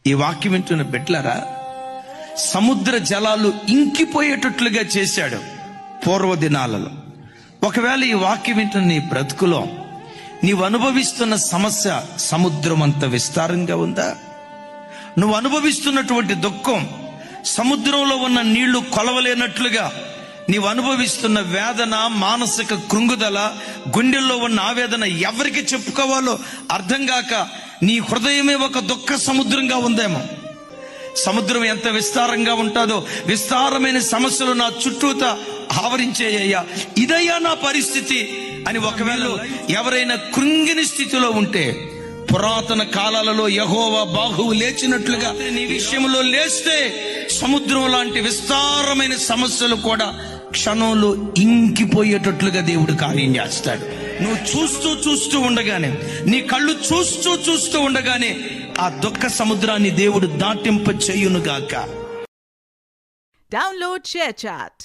ఈ వాక్యం వింటున్న బిడ్డలారా, సముద్ర జలాలు ఇంకిపోయేటట్లుగా చేశాడు పూర్వ దినాలలో. ఒకవేళ ఈ వాక్యం వింటున్న నీ బ్రతుకులో నీవు అనుభవిస్తున్న సమస్య సముద్రం అంత విస్తారంగా ఉందా? నువ్వు అనుభవిస్తున్నటువంటి దుఃఖం సముద్రంలో ఉన్న నీళ్లు కొలవలేనట్లుగా నీవు అనుభవిస్తున్న వేదన, మానసిక కృంగుదల, గుండెల్లో ఉన్న ఆవేదన ఎవరికి చెప్పుకోవాలో అర్థం కాక నీ హృదయమే ఒక దుఃఖ సముద్రంగా ఉందేమో. సముద్రం ఎంత విస్తారంగా ఉంటుందో, విస్తారమైన సమస్యలు నా చుట్టూత ఆవరించేయ్యా, ఇదయ్యా నా పరిస్థితి అని ఒకవేళ ఎవరైనా కృంగిని స్థితిలో ఉంటే, పురాతన కాలాలలో యెహోవా బాహువు లేచినట్లుగా నీ విషయంలో లేస్తే సముద్రం లాంటి విస్తారమైన సమస్యలు కూడా క్షణంలో ఇంకిపోయేటట్లుగా దేవుడు కార్యం చేస్తాడు. నువ్వు చూస్తూ ఉండగానే, నీ కళ్ళు చూస్తూ ఉండగానే ఆ దుఃఖ సముద్రాన్ని దేవుడు దాటింప చేయునుగాక. Download ShareChat.